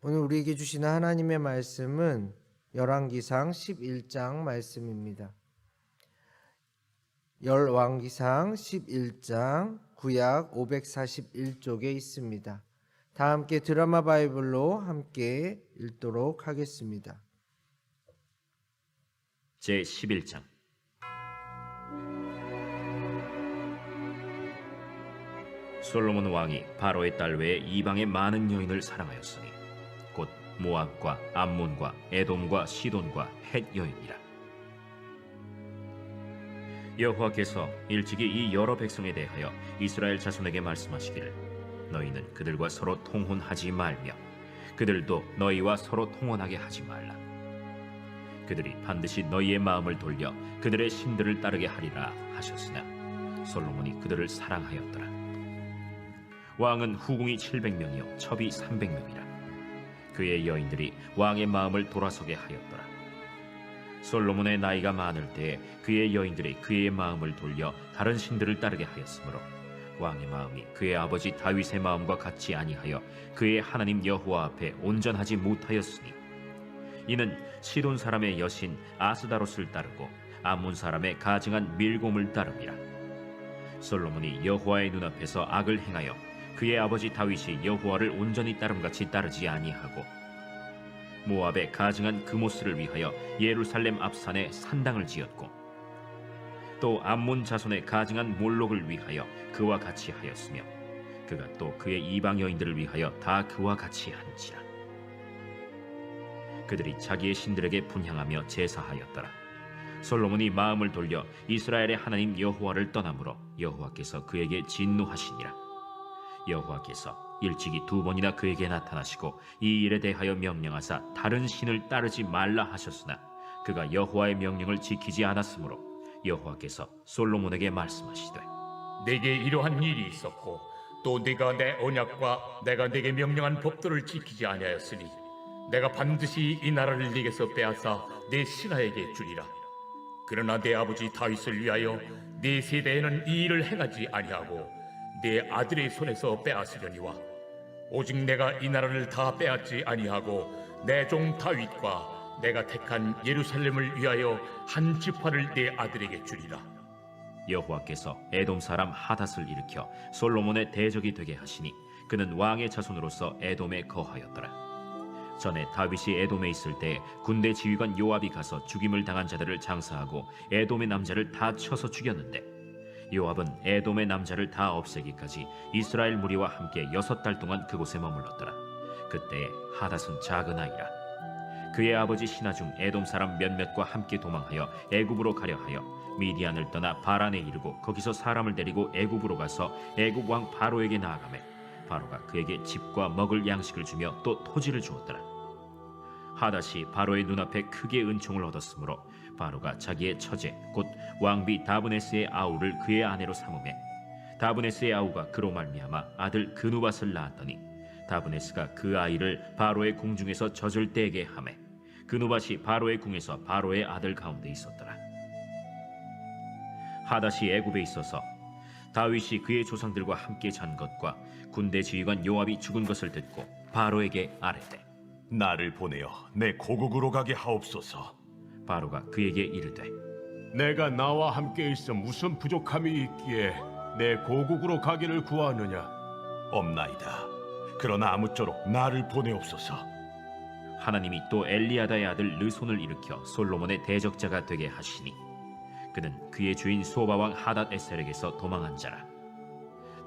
오늘 우리에게 주시는 하나님의 말씀은 열왕기상 11장 말씀입니다. 열왕기상 11장 구약 541쪽에 있습니다. 다 함께 드라마 바이블로 함께 읽도록 하겠습니다. 제11장. 솔로몬 왕이 바로의 딸 외에 이방의 많은 여인을 사랑하였으니 곧 모압과 암몬과 에돔과 시돈과 헷 여인이라. 여호와께서 일찍이 이 여러 백성에 대하여 이스라엘 자손에게 말씀하시기를 너희는 그들과 서로 통혼하지 말며 그들도 너희와 서로 통혼하게 하지 말라. 그들이 반드시 너희의 마음을 돌려 그들의 신들을 따르게 하리라 하셨으나 솔로몬이 그들을 사랑하였더라. 왕은 후궁이 700명이요 첩이 300명이라. 그의 여인들이 왕의 마음을 돌아서게 하였더라. 솔로몬의 나이가 많을 때에 그의 여인들이 그의 마음을 돌려 다른 신들을 따르게 하였으므로 왕의 마음이 그의 아버지 다윗의 마음과 같이 아니하여 그의 하나님 여호와 앞에 온전하지 못하였으니 이는 시돈 사람의 여신 아스다롯을 따르고 암몬 사람의 가증한 밀곰을 따름이라. 솔로몬이 여호와의 눈앞에서 악을 행하여 그의 아버지 다윗이 여호와를 온전히 따름같이 따르지 아니하고 모압의 가증한 그모스를 위하여 예루살렘 앞산에 산당을 지었고 또 암몬 자손의 가증한 몰록을 위하여 그와 같이 하였으며 그가 또 그의 이방 여인들을 위하여 다 그와 같이 한지라. 그들이 자기의 신들에게 분향하며 제사하였더라. 솔로몬이 마음을 돌려 이스라엘의 하나님 여호와를 떠나므로 여호와께서 그에게 진노하시니라. 여호와께서 일찍이 2번이나 그에게 나타나시고 이 일에 대하여 명령하사 다른 신을 따르지 말라 하셨으나 그가 여호와의 명령을 지키지 않았으므로 여호와께서 솔로몬에게 말씀하시되 내게 이러한 일이 있었고 또 네가 내 언약과 내가 네게 명령한 법도를 지키지 아니하였으니 내가 반드시 이 나라를 네게서 빼앗아 네 신하에게 주리라. 그러나 내 아버지 다윗을 위하여 네 세대에는 이 일을 행하지 아니하고 네 아들의 손에서 빼앗으려니와 오직 내가 이 나라를 다 빼앗지 아니하고 내 종 다윗과 내가 택한 예루살렘을 위하여 한 지파를 네 아들에게 주리라. 여호와께서 에돔 사람 하닷을 일으켜 솔로몬의 대적이 되게 하시니 그는 왕의 자손으로서 에돔에 거하였더라. 전에 다윗이 에돔에 있을 때 군대 지휘관 요압이 가서 죽임을 당한 자들을 장사하고 에돔의 남자를 다 쳐서 죽였는데 요압은 에돔의 남자를 다 없애기까지 이스라엘 무리와 함께 6달 동안 그곳에 머물렀더라. 그때에 하닷은 작은 아이라. 그의 아버지 신하 중 에돔 사람 몇몇과 함께 도망하여 애굽으로 가려 하여 미디안을 떠나 바란에 이르고 거기서 사람을 데리고 애굽으로 가서 애굽 왕 바로에게 나아가매 바로가 그에게 집과 먹을 양식을 주며 또 토지를 주었더라. 하닷이 바로의 눈앞에 크게 은총을 얻었으므로 바로가 자기의 처제 곧 왕비 다브네스의 아우를 그의 아내로 삼으매 다브네스의 아우가 그로 말미암아 아들 그누밧을 낳았더니 다브네스가 그 아이를 바로의 궁중에서 젖을 떼게 하매 그누밧이 바로의 궁에서 바로의 아들 가운데 있었더라. 하닷이 애굽에 있어서 다윗이 그의 조상들과 함께 잔 것과 군대 지휘관 요압이 죽은 것을 듣고 바로에게 아뢰되 나를 보내어 내 고국으로 가게 하옵소서. 바로가 그에게 이르되 내가 나와 함께 있어 무슨 부족함이 있기에 내 고국으로 가기를 구하느냐? 없나이다. 그러나 아무쪼록 나를 보내옵소서. 하나님이 또 엘리야다의 아들 르손을 일으켜 솔로몬의 대적자가 되게 하시니 그는 그의 주인 소바 왕 하닷 에셀에게서 도망한 자라.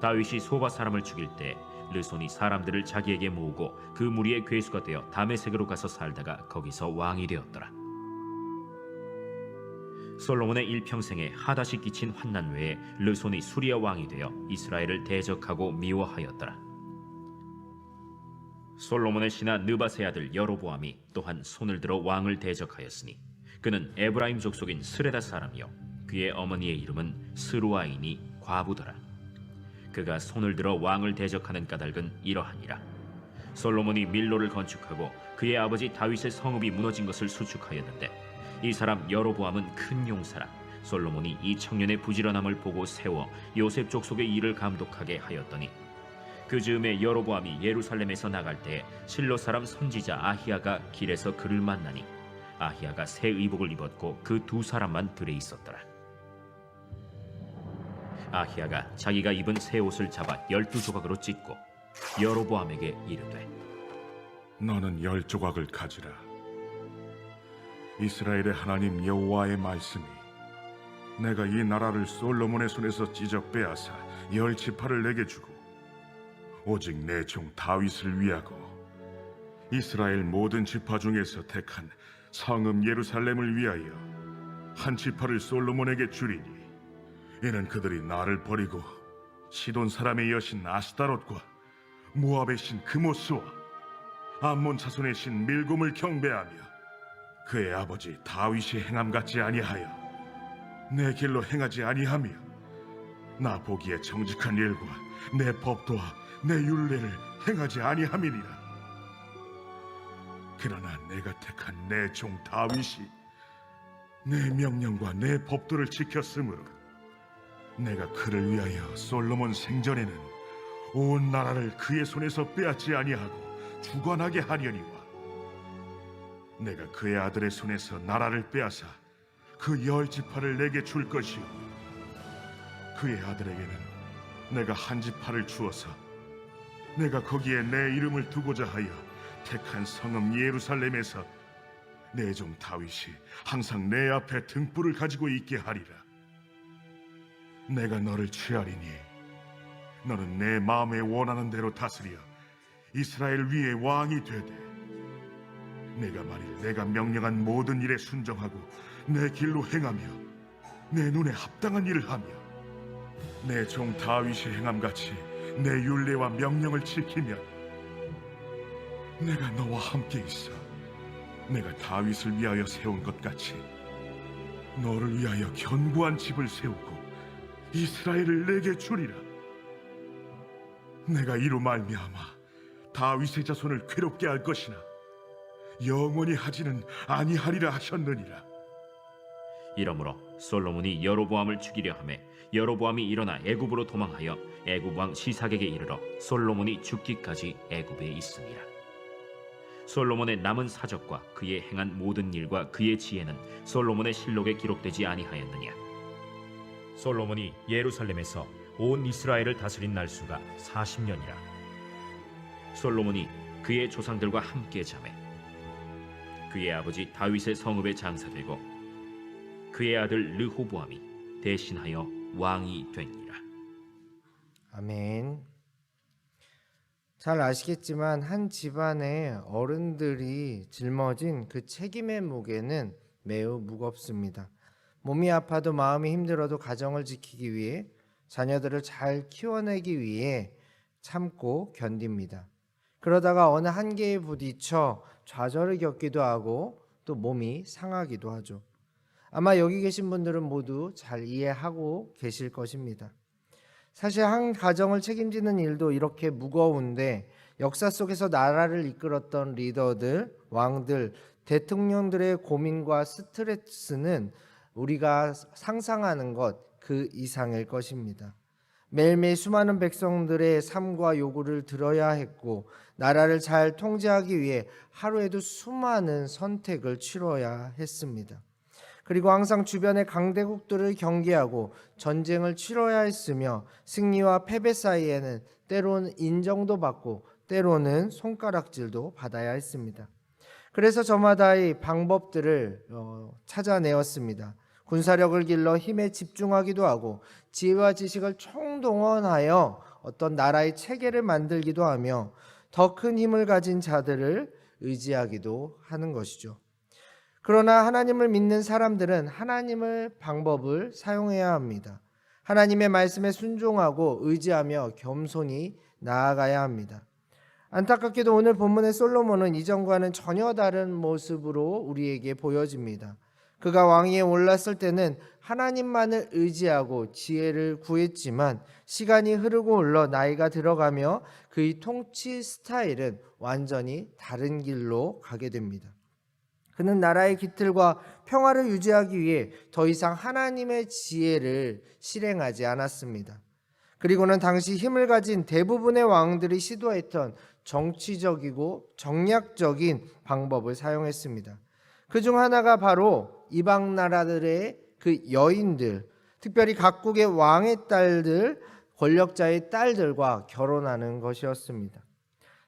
다윗이 소바 사람을 죽일 때 르손이 사람들을 자기에게 모으고 그 무리의 괴수가 되어 다메섹으로 가서 살다가 거기서 왕이 되었더라. 솔로몬의 일평생에 하닷이 끼친 환난 외에 르손이 수리아 왕이 되어 이스라엘을 대적하고 미워하였더라. 솔로몬의 신하 느밧의 아들 여로보암이 또한 손을 들어 왕을 대적하였으니 그는 에브라임 족속인 스레다 사람이요 그의 어머니의 이름은 스루아인이 과부더라. 그가 손을 들어 왕을 대적하는 까닭은 이러하니라. 솔로몬이 밀로를 건축하고 그의 아버지 다윗의 성읍이 무너진 것을 수축하였는데 이 사람 여로보암은 큰 용사라. 솔로몬이 이 청년의 부지런함을 보고 세워 요셉 족속의 일을 감독하게 하였더니 그 즈음에 여로보암이 예루살렘에서 나갈 때 실로 사람 선지자 아히야가 길에서 그를 만나니 아히야가 새 의복을 입었고 그 두 사람만 들에 있었더라. 아히야가 자기가 입은 새 옷을 잡아 12조각으로 찢고 여로보암에게 이르되 너는 10조각을 가지라. 이스라엘의 하나님 여호와의 말씀이 내가 이 나라를 솔로몬의 손에서 찢어 빼앗아 10지파를 내게 주고 오직 내 종 다윗을 위하고 이스라엘 모든 지파 중에서 택한 성읍 예루살렘을 위하여 한 지파를 솔로몬에게 주리니 이는 그들이 나를 버리고 시돈 사람의 여신 아스타롯과 모압의 신 그모스와 암몬 자손의 신 밀곰을 경배하며 그의 아버지 다윗이 행함같이 아니하여 내 길로 행하지 아니하며 나 보기에 정직한 일과 내 법도와 내 율례를 행하지 아니함이니라. 그러나 내가 택한 내 종 다윗이 내 명령과 내 법도를 지켰으므로 내가 그를 위하여 솔로몬 생전에는 온 나라를 그의 손에서 빼앗지 아니하고 주관하게 하려니와 내가 그의 아들의 손에서 나라를 빼앗아 그 10지파를 내게 줄 것이요 그의 아들에게는 내가 한 지파를 주어서 내가 거기에 내 이름을 두고자 하여 택한 성읍 예루살렘에서 내 종 다윗이 항상 내 앞에 등불을 가지고 있게 하리라. 내가 너를 취하리니 너는 내 마음에 원하는 대로 다스려 이스라엘 위에 왕이 되되 내가 만일 내가 명령한 모든 일에 순종하고 내 길로 행하며 내 눈에 합당한 일을 하며 내 종 다윗이 행함같이 내 율례와 명령을 지키면 내가 너와 함께 있어 내가 다윗을 위하여 세운 것 같이 너를 위하여 견고한 집을 세우고 이스라엘을 내게 주리라. 내가 이로 말미암아 다윗의 자손을 괴롭게 할 것이나 영원히 하지는 아니하리라 하셨느니라. 이러므로 솔로몬이 여로보암을 죽이려 하매 여로보암이 일어나 애굽으로 도망하여 애굽 왕 시삭에게 이르러 솔로몬이 죽기까지 애굽에 있으니라. 솔로몬의 남은 사적과 그의 행한 모든 일과 그의 지혜는 솔로몬의 실록에 기록되지 아니하였느냐. 솔로몬이 예루살렘에서 온 이스라엘을 다스린 날수가 40년이라. 솔로몬이 그의 조상들과 함께 자매 그의 아버지 다윗의 성읍에 장사되고 그의 아들 르호보암이 대신하여 왕이 되니라. 아멘. 잘 아시겠지만 한 집안의 어른들이 짊어진 그 책임의 무게는 매우 무겁습니다. 몸이 아파도 마음이 힘들어도 가정을 지키기 위해 자녀들을 잘 키워내기 위해 참고 견딥니다. 그러다가 어느 한계에 부딪혀 좌절을 겪기도 하고 또 몸이 상하기도 하죠. 아마 여기 계신 분들은 모두 잘 이해하고 계실 것입니다. 사실 한 가정을 책임지는 일도 이렇게 무거운데 역사 속에서 나라를 이끌었던 리더들, 왕들, 대통령들의 고민과 스트레스는 우리가 상상하는 것 그 이상일 것입니다. 매일매일 수많은 백성들의 삶과 요구를 들어야 했고 나라를 잘 통제하기 위해 하루에도 수많은 선택을 치러야 했습니다. 그리고 항상 주변의 강대국들을 경계하고 전쟁을 치러야 했으며 승리와 패배 사이에는 때로는 인정도 받고 때로는 손가락질도 받아야 했습니다. 그래서 저마다의 방법들을 찾아내었습니다. 군사력을 길러 힘에 집중하기도 하고 지혜와 지식을 총동원하여 어떤 나라의 체계를 만들기도 하며 더 큰 힘을 가진 자들을 의지하기도 하는 것이죠. 그러나 하나님을 믿는 사람들은 하나님의 방법을 사용해야 합니다. 하나님의 말씀에 순종하고 의지하며 겸손히 나아가야 합니다. 안타깝게도 오늘 본문의 솔로몬은 이전과는 전혀 다른 모습으로 우리에게 보여집니다. 그가 왕위에 올랐을 때는 하나님만을 의지하고 지혜를 구했지만 시간이 흐르고 흘러 나이가 들어가며 그의 통치 스타일은 완전히 다른 길로 가게 됩니다. 그는 나라의 기틀과 평화를 유지하기 위해 더 이상 하나님의 지혜를 실행하지 않았습니다. 그리고는 당시 힘을 가진 대부분의 왕들이 시도했던 정치적이고 정략적인 방법을 사용했습니다. 그중 하나가 바로 이방 나라들의 그 여인들, 특별히 각국의 왕의 딸들, 권력자의 딸들과 결혼하는 것이었습니다.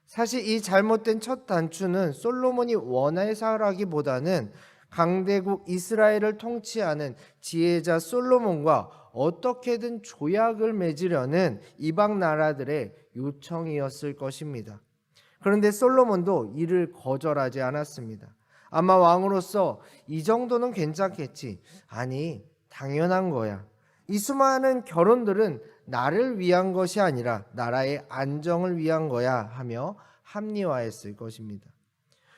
사실 이 잘못된 첫 단추는 솔로몬이 원해서라기보다는 강대국 이스라엘을 통치하는 지혜자 솔로몬과 어떻게든 조약을 맺으려는 이방 나라들의 요청이었을 것입니다. 그런데 솔로몬도 이를 거절하지 않았습니다. 아마 왕으로서 이 정도는 괜찮겠지. 아니, 당연한 거야. 이 수많은 결혼들은 나를 위한 것이 아니라 나라의 안정을 위한 거야 하며 합리화했을 것입니다.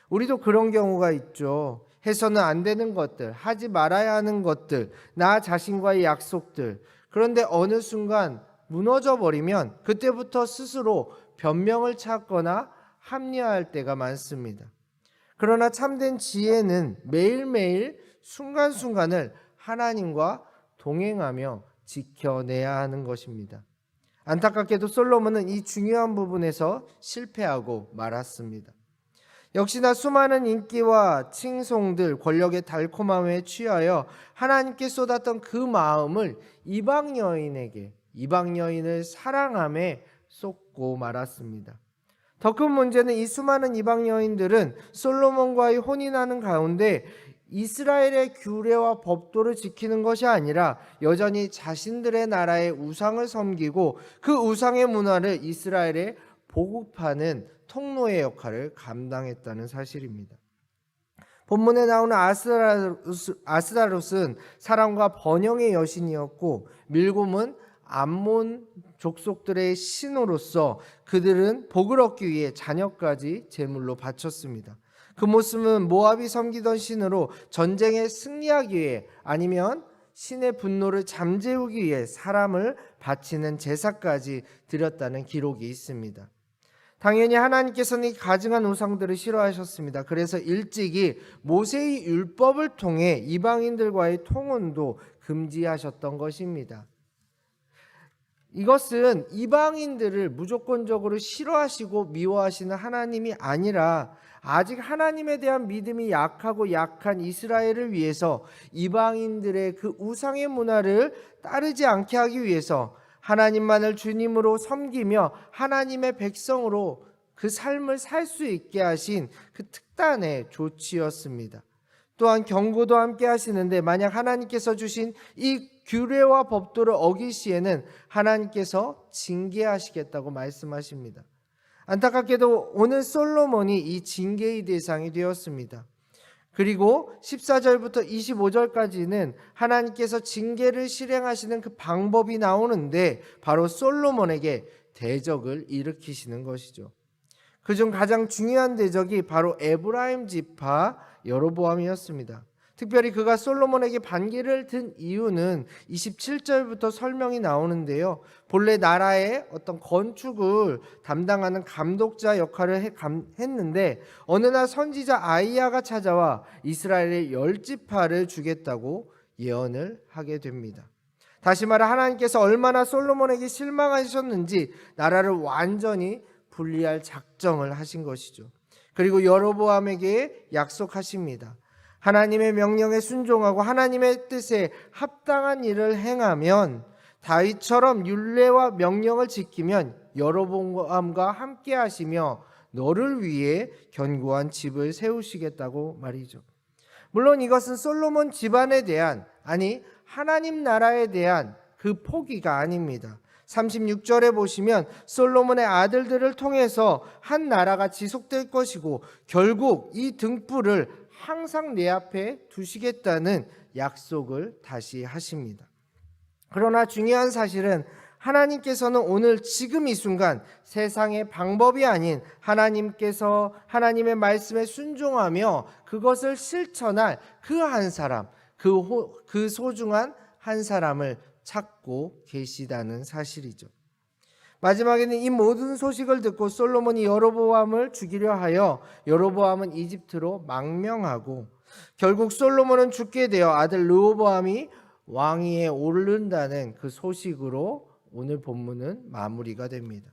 우리도 그런 경우가 있죠. 해서는 안 되는 것들, 하지 말아야 하는 것들, 나 자신과의 약속들. 그런데 어느 순간 무너져 버리면 그때부터 스스로 변명을 찾거나 합리화할 때가 많습니다. 그러나 참된 지혜는 매일매일 순간순간을 하나님과 동행하며 지켜내야 하는 것입니다. 안타깝게도 솔로몬은 이 중요한 부분에서 실패하고 말았습니다. 역시나 수많은 인기와 칭송들, 권력의 달콤함에 취하여 하나님께 쏟았던 그 마음을 이방 여인을 사랑함에 쏟고 말았습니다. 더 큰 문제는 이 수많은 이방 여인들은 솔로몬과의 혼인하는 가운데 이스라엘의 규례와 법도를 지키는 것이 아니라 여전히 자신들의 나라의 우상을 섬기고 그 우상의 문화를 이스라엘에 보급하는 통로의 역할을 감당했다는 사실입니다. 본문에 나오는 아스다롯은 사랑과 번영의 여신이었고 밀곰은 암몬 족속들의 신으로서 그들은 복을 얻기 위해 자녀까지 제물로 바쳤습니다. 그 모습은 모압이 섬기던 신으로 전쟁에 승리하기 위해 아니면 신의 분노를 잠재우기 위해 사람을 바치는 제사까지 드렸다는 기록이 있습니다. 당연히 하나님께서는 이 가증한 우상들을 싫어하셨습니다. 그래서 일찍이 모세의 율법을 통해 이방인들과의 통혼도 금지하셨던 것입니다. 이것은 이방인들을 무조건적으로 싫어하시고 미워하시는 하나님이 아니라 아직 하나님에 대한 믿음이 약하고 약한 이스라엘을 위해서 이방인들의 그 우상의 문화를 따르지 않게 하기 위해서 하나님만을 주님으로 섬기며 하나님의 백성으로 그 삶을 살 수 있게 하신 그 특단의 조치였습니다. 또한 경고도 함께 하시는데 만약 하나님께서 주신 이 규례와 법도를 어길 시에는 하나님께서 징계하시겠다고 말씀하십니다. 안타깝게도 오늘 솔로몬이 이 징계의 대상이 되었습니다. 그리고 14절부터 25절까지는 하나님께서 징계를 실행하시는 그 방법이 나오는데 바로 솔로몬에게 대적을 일으키시는 것이죠. 그중 가장 중요한 대적이 바로 에브라임 지파 여로보암이었습니다. 특별히 그가 솔로몬에게 반기를 든 이유는 27절부터 설명이 나오는데요. 본래 나라의 어떤 건축을 담당하는 감독자 역할을 했는데 어느 날 선지자 아이야가 찾아와 이스라엘의 10지파를 주겠다고 예언을 하게 됩니다. 다시 말해 하나님께서 얼마나 솔로몬에게 실망하셨는지 나라를 완전히 분리할 작정을 하신 것이죠. 그리고 여로보암에게 약속하십니다. 하나님의 명령에 순종하고 하나님의 뜻에 합당한 일을 행하면 다윗처럼 율례와 명령을 지키면 여로보암과 함께 하시며 너를 위해 견고한 집을 세우시겠다고 말이죠. 물론 이것은 솔로몬 집안에 대한 하나님 나라에 대한 그 포기가 아닙니다. 36절에 보시면 솔로몬의 아들들을 통해서 한 나라가 지속될 것이고 결국 이 등불을 항상 내 앞에 두시겠다는 약속을 다시 하십니다. 그러나 중요한 사실은 하나님께서는 오늘 지금 이 순간 세상의 방법이 아닌 하나님께서 하나님의 말씀에 순종하며 그것을 실천할 그 한 사람, 그 소중한 한 사람을 찾고 계시다는 사실이죠. 마지막에는 이 모든 소식을 듣고 솔로몬이 여로보암을 죽이려 하여 여로보암은 이집트로 망명하고 결국 솔로몬은 죽게 되어 아들 르호보암이 왕위에 오른다는 그 소식으로 오늘 본문은 마무리가 됩니다.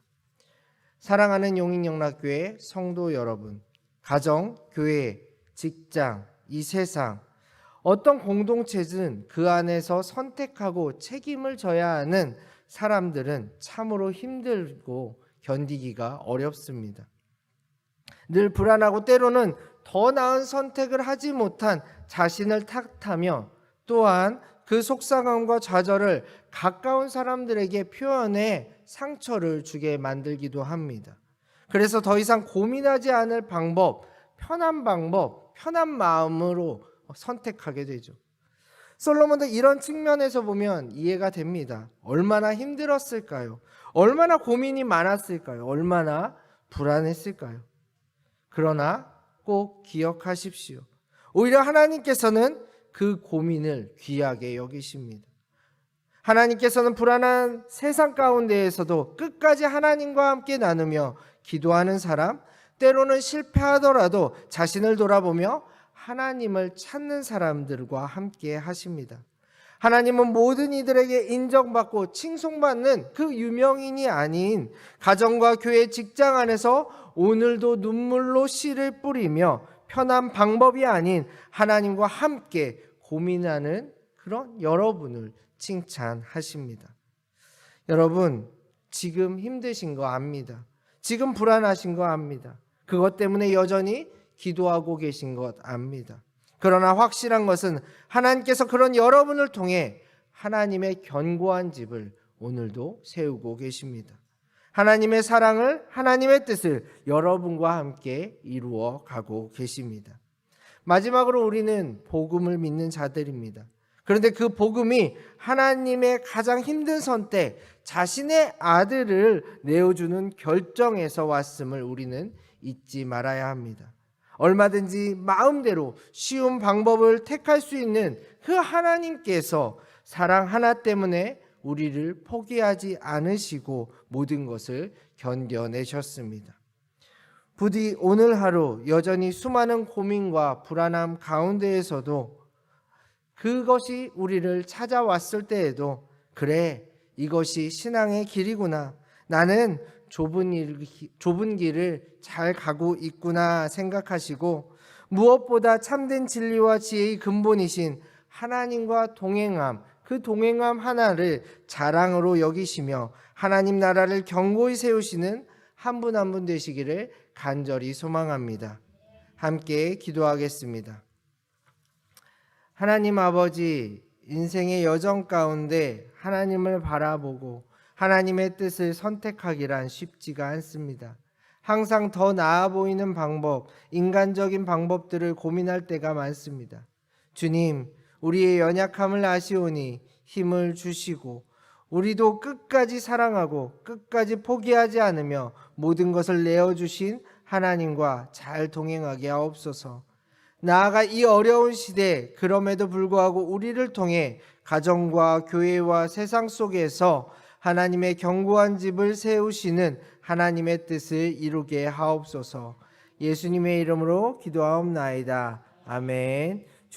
사랑하는 용인영락교회 성도 여러분, 가정, 교회, 직장, 이 세상 어떤 공동체든 그 안에서 선택하고 책임을 져야 하는 사람들은 참으로 힘들고 견디기가 어렵습니다. 늘 불안하고 때로는 더 나은 선택을 하지 못한 자신을 탓하며 또한 그 속상함과 좌절을 가까운 사람들에게 표현해 상처를 주게 만들기도 합니다. 그래서 더 이상 고민하지 않을 방법, 편한 마음으로 선택하게 되죠. 솔로몬도 이런 측면에서 보면 이해가 됩니다. 얼마나 힘들었을까요? 얼마나 고민이 많았을까요? 얼마나 불안했을까요? 그러나 꼭 기억하십시오. 오히려 하나님께서는 그 고민을 귀하게 여기십니다. 하나님께서는 불안한 세상 가운데에서도 끝까지 하나님과 함께 나누며 기도하는 사람, 때로는 실패하더라도 자신을 돌아보며 하나님을 찾는 사람들과 함께 하십니다. 하나님은 모든 이들에게 인정받고 칭송받는 그 유명인이 아닌 가정과 교회, 직장 안에서 오늘도 눈물로 씨를 뿌리며 편한 방법이 아닌 하나님과 함께 고민하는 그런 여러분을 칭찬하십니다. 여러분, 지금 힘드신 거 압니다. 지금 불안하신 거 압니다. 그것 때문에 여전히 기도하고 계신 것 압니다. 그러나 확실한 것은 하나님께서 그런 여러분을 통해 하나님의 견고한 집을 오늘도 세우고 계십니다. 하나님의 사랑을, 하나님의 뜻을 여러분과 함께 이루어 가고 계십니다. 마지막으로 우리는 복음을 믿는 자들입니다. 그런데 그 복음이 하나님의 가장 힘든 선택, 자신의 아들을 내어주는 결정에서 왔음을 우리는 잊지 말아야 합니다. 얼마든지 마음대로 쉬운 방법을 택할 수 있는 그 하나님께서 사랑 하나 때문에 우리를 포기하지 않으시고 모든 것을 견뎌내셨습니다. 부디 오늘 하루 여전히 수많은 고민과 불안함 가운데에서도 그것이 우리를 찾아왔을 때에도 그래, 이것이 신앙의 길이구나, 나는 좁은 길을 잘 가고 있구나 생각하시고 무엇보다 참된 진리와 지혜의 근본이신 하나님과 동행함, 그 동행함 하나를 자랑으로 여기시며 하나님 나라를 견고히 세우시는 한 분 한 분 되시기를 간절히 소망합니다. 함께 기도하겠습니다. 하나님 아버지, 인생의 여정 가운데 하나님을 바라보고 하나님의 뜻을 선택하기란 쉽지가 않습니다. 항상 더 나아 보이는 방법, 인간적인 방법들을 고민할 때가 많습니다. 주님, 우리의 연약함을 아시오니 힘을 주시고 우리도 끝까지 사랑하고 끝까지 포기하지 않으며 모든 것을 내어주신 하나님과 잘 동행하게 하옵소서. 나아가 이 어려운 시대, 그럼에도 불구하고 우리를 통해 가정과 교회와 세상 속에서 하나님의 견고한 집을 세우시는 하나님의 뜻을 이루게 하옵소서. 예수님의 이름으로 기도하옵나이다. 아멘.